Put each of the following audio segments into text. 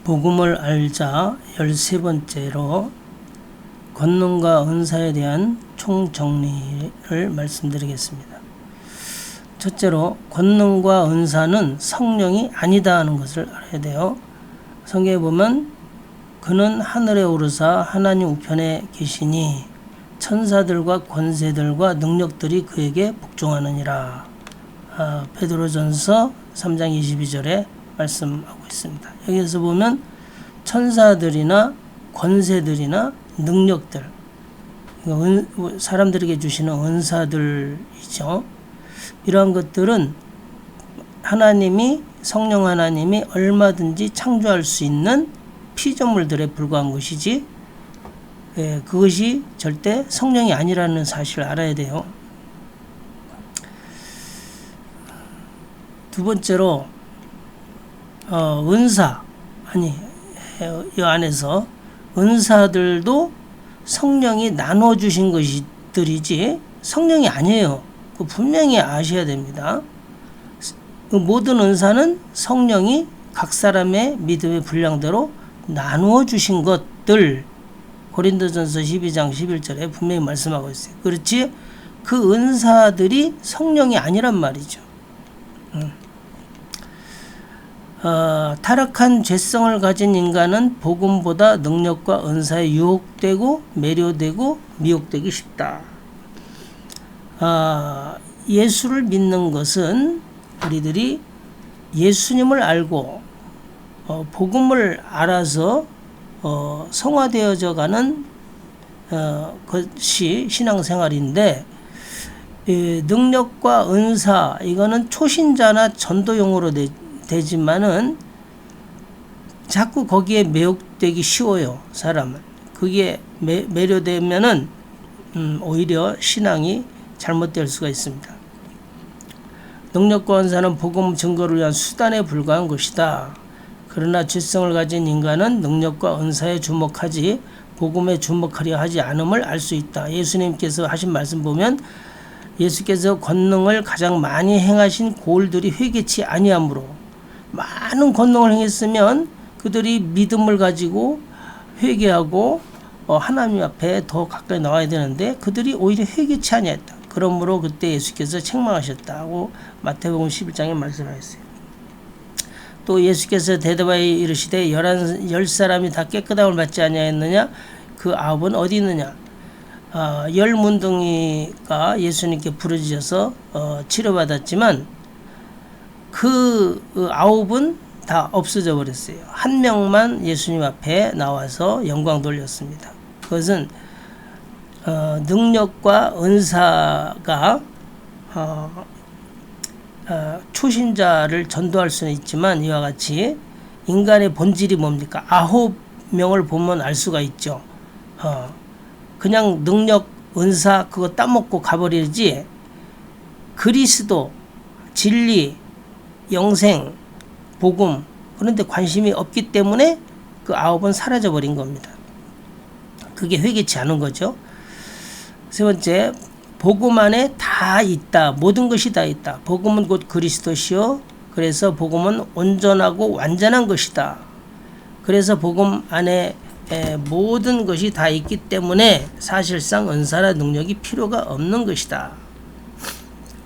복음을 알자 13번째로 권능과 은사에 대한 총정리를 말씀드리겠습니다. 첫째로 권능과 은사는 성령이 아니다 하는 것을 알아야 돼요. 성경에 보면 그는 하늘에 오르사 하나님 우편에 계시니 천사들과 권세들과 능력들이 그에게 복종하느니라. 베드로전서 3장 22절에 말씀하고 있습니다. 여기서 보면 천사들이나 권세들이나 능력들, 사람들에게 주시는 은사들이죠. 이러한 것들은 성령 하나님이 얼마든지 창조할 수 있는 피조물들에 불과한 것이지, 그것이 절대 성령이 아니라는 사실을 알아야 돼요. 두 번째로 이 안에서 은사들도 성령이 나눠주신 것들이지 성령이 아니에요. 분명히 아셔야 됩니다. 모든 은사는 성령이 각 사람의 믿음의 분량대로 나누어 주신 것들, 고린도전서 12장 11절에 분명히 말씀하고 있어요. 그렇지 그 은사들이 성령이 아니란 말이죠. 타락한 죄성을 가진 인간은 복음보다 능력과 은사에 유혹되고 매료되고 미혹되기 쉽다. 예수를 믿는 것은 우리들이 예수님을 알고 복음을 알아서 성화되어져 가는 것이 신앙생활인데, 능력과 은사 이거는 초신자나 전도용으로 되지만은 자꾸 거기에 매혹되기 쉬워요. 사람은 그게 매료되면은 오히려 신앙이 잘못될 수가 있습니다. 능력과 은사는 복음 증거를 위한 수단에 불과한 것이다. 그러나 죄성을 가진 인간은 능력과 은사에 주목하지 복음에 주목하려 하지 않음을 알 수 있다. 예수님께서 하신 말씀 보면 예수께서 권능을 가장 많이 행하신 고을들이 회개치 아니하므로, 많은 권능을 행했으면 그들이 믿음을 가지고 회개하고 하나님 앞에 더 가까이 나와야 되는데 그들이 오히려 회개치 아니했다. 그러므로 그때 예수께서 책망하셨다고 마태복음 11장에 말씀하셨어요. 또 예수께서 대답하여 이르시되 10사람이 다 깨끗함을 받지 아니하였느냐? 그 9은 어디 있느냐? 10문둥이가 예수님께 부르짖어서 치료받았지만 그 9은 다 없어져 버렸어요. 한 명만 예수님 앞에 나와서 영광 돌렸습니다. 그것은 능력과 은사가 초신자를 전도할 수는 있지만 이와 같이 인간의 본질이 뭡니까? 9명을 보면 알 수가 있죠. 그냥 능력, 은사 그거 따먹고 가버리지 그리스도, 진리, 영생, 복음 그런데 관심이 없기 때문에 그 9은 사라져 버린 겁니다. 그게 회개치 않은 거죠. 세 번째, 복음 안에 다 있다. 모든 것이 다 있다. 복음은 곧 그리스도시요. 그래서 복음은 온전하고 완전한 것이다. 그래서 복음 안에 모든 것이 다 있기 때문에 사실상 은사나 능력이 필요가 없는 것이다.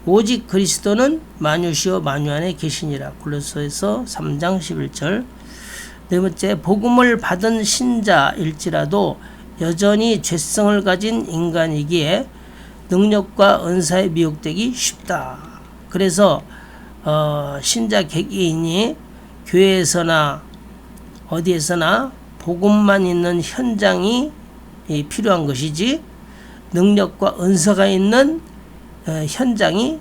오직 그리스도는 만유시요 만유 안에 계시니라. 골로새서 3장 11절. 네 번째, 복음을 받은 신자일지라도 여전히 죄성을 가진 인간이기에 능력과 은사에 미혹되기 쉽다. 그래서 신자 개개인이 교회에서나 어디에서나 복음만 있는 현장이 필요한 것이지 능력과 은사가 있는 현장이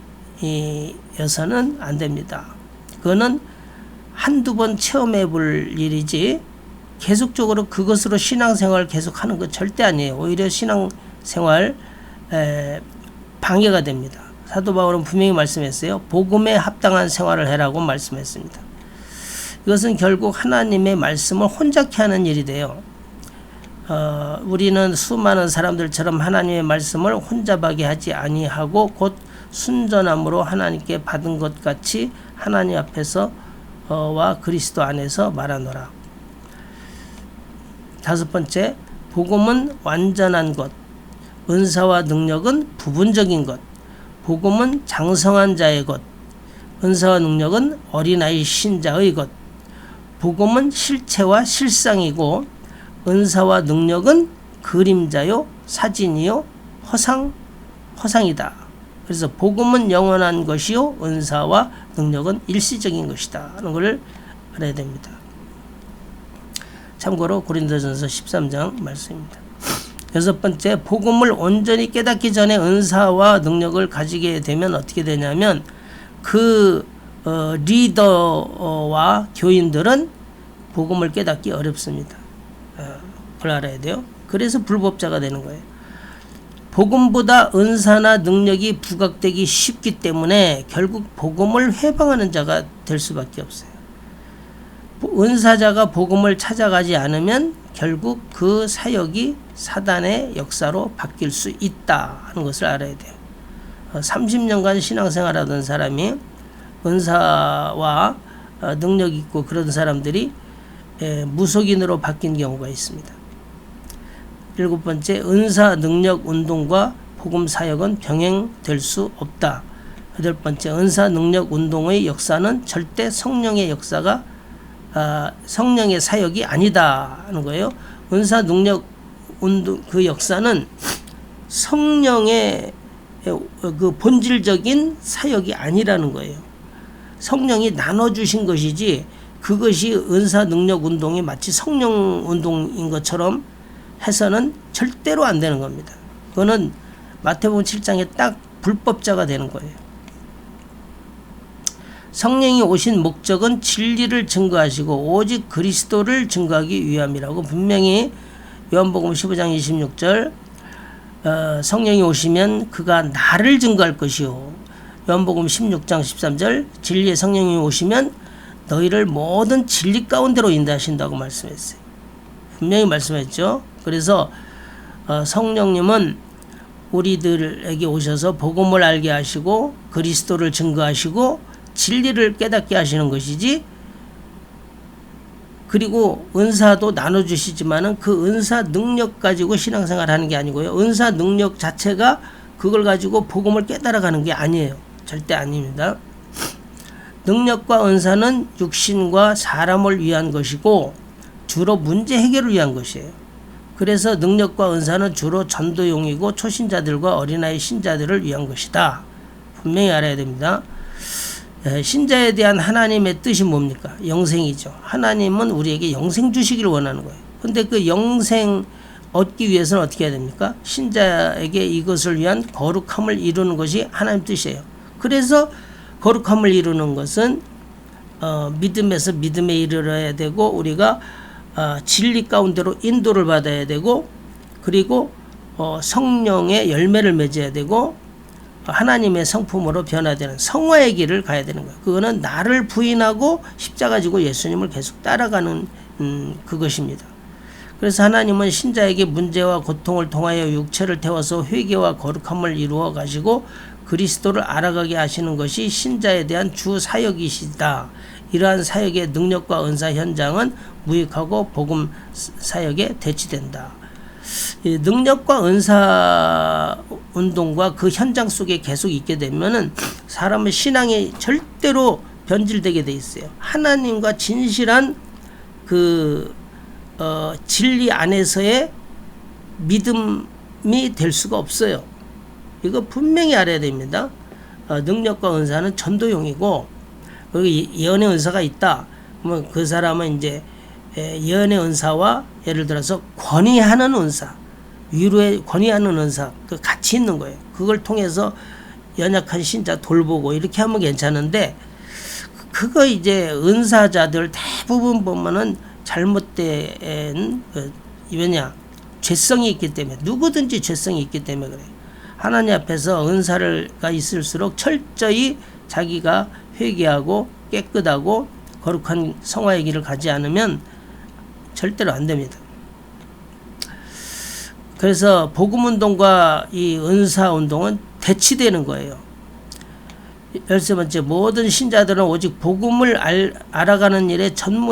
여서는 안 됩니다. 그거는 한두 번 체험해 볼 일이지 계속적으로 그것으로 신앙생활을 계속하는 것 절대 아니에요. 오히려 신앙생활 방해가 됩니다. 사도 바울은 분명히 말씀했어요. 복음에 합당한 생활을 해라고 말씀했습니다. 이것은 결국 하나님의 말씀을 혼잡케 하는 일이 돼요. 우리는 수많은 사람들처럼 하나님의 말씀을 혼잡하게 하지 아니하고 곧 순전함으로 하나님께 받은 것 같이 하나님 앞에서 와 그리스도 안에서 말하노라. 다섯 번째, 복음은 완전한 것, 은사와 능력은 부분적인 것. 복음은 장성한 자의 것, 은사와 능력은 어린아이 신자의 것. 복음은 실체와 실상이고 은사와 능력은 그림자요 사진이요 허상이다. 그래서 복음은 영원한 것이요 은사와 능력은 일시적인 것이다 하는 것을 알아야 됩니다. 참고로 고린도전서 13장 말씀입니다. 여섯 번째, 복음을 온전히 깨닫기 전에 은사와 능력을 가지게 되면 어떻게 되냐면 그 리더와 교인들은 복음을 깨닫기 어렵습니다. 그걸 알아야 돼요. 그래서 불법자가 되는 거예요. 복음보다 은사나 능력이 부각되기 쉽기 때문에 결국 복음을 회방하는 자가 될 수밖에 없어요. 은사자가 복음을 찾아가지 않으면 결국 그 사역이 사단의 역사로 바뀔 수 있다 하는 것을 알아야 돼요. 30년간 신앙생활하던 사람이 은사와 능력 있고 그런 사람들이 무속인으로 바뀐 경우가 있습니다. 일곱 번째, 은사 능력 운동과 복음 사역은 병행될 수 없다. 여덟 번째, 은사 능력 운동의 역사는 절대 성령의 역사가 성령의 사역이 아니다 하는 거예요. 은사 능력 운동 그 역사는 성령의 그 본질적인 사역이 아니라는 거예요. 성령이 나눠주신 것이지 그것이 은사 능력 운동이 마치 성령 운동인 것처럼 해서는 절대로 안 되는 겁니다. 그거는 마태복음 7장에 딱 불법자가 되는 거예요. 성령이 오신 목적은 진리를 증거하시고 오직 그리스도를 증거하기 위함이라고 분명히 요한복음 15장 26절 성령이 오시면 그가 나를 증거할 것이요. 요한복음 16장 13절 진리의 성령이 오시면 너희를 모든 진리 가운데로 인도하신다고 말씀했어요. 분명히 말씀했죠. 그래서 성령님은 우리들에게 오셔서 복음을 알게 하시고 그리스도를 증거하시고 진리를 깨닫게 하시는 것이지, 그리고 은사도 나눠주시지만은 그 은사 능력 가지고 신앙생활 하는 게 아니고요. 은사 능력 자체가 그걸 가지고 복음을 깨달아가는 게 아니에요. 절대 아닙니다. 능력과 은사는 육신과 사람을 위한 것이고 주로 문제 해결을 위한 것이에요. 그래서 능력과 은사는 주로 전도용이고 초신자들과 어린아이 신자들을 위한 것이다. 분명히 알아야 됩니다. 신자에 대한 하나님의 뜻이 뭡니까? 영생이죠. 하나님은 우리에게 영생 주시기를 원하는 거예요. 근데 그 영생 얻기 위해서는 어떻게 해야 됩니까? 신자에게 이것을 위한 거룩함을 이루는 것이 하나님 뜻이에요. 그래서 거룩함을 이루는 것은 믿음에서 믿음에 이르러야 되고 우리가 진리 가운데로 인도를 받아야 되고 그리고 성령의 열매를 맺어야 되고 하나님의 성품으로 변화되는 성화의 길을 가야 되는 거예요. 그거는 나를 부인하고 십자가 지고 예수님을 계속 따라가는 그것입니다. 그래서 하나님은 신자에게 문제와 고통을 통하여 육체를 태워서 회개와 거룩함을 이루어 가시고 그리스도를 알아가게 하시는 것이 신자에 대한 주 사역이시다. 이러한 사역의 능력과 은사 현장은 무익하고 복음 사역에 대치된다. 능력과 은사 운동과 그 현장 속에 계속 있게 되면은 사람의 신앙이 절대로 변질되게 돼 있어요. 하나님과 진실한 그 진리 안에서의 믿음이 될 수가 없어요. 이거 분명히 알아야 됩니다. 능력과 은사는 전도용이고 여기 예언의 은사가 있다. 그러면 그 사람은 이제 예언의 은사와 예를 들어서 권위하는 은사, 위로에 권위하는 은사, 그 같이 있는 거예요. 그걸 통해서 연약한 신자 돌보고 이렇게 하면 괜찮은데 그거 이제 은사자들 대부분 보면은 잘못된 왜냐 죄성이 있기 때문에 누구든지 죄성이 있기 때문에 그래요. 하나님 앞에서 은사가 있을수록 철저히 자기가 회개하고 깨끗하고 거룩한 성화의 길을 가지 않으면 절대로 안 됩니다. 그래서 복음운동과 이 은사운동은 대치되는 거예요. 13번째, 모든 신자들은 오직 복음을 알아가는 일에 전무해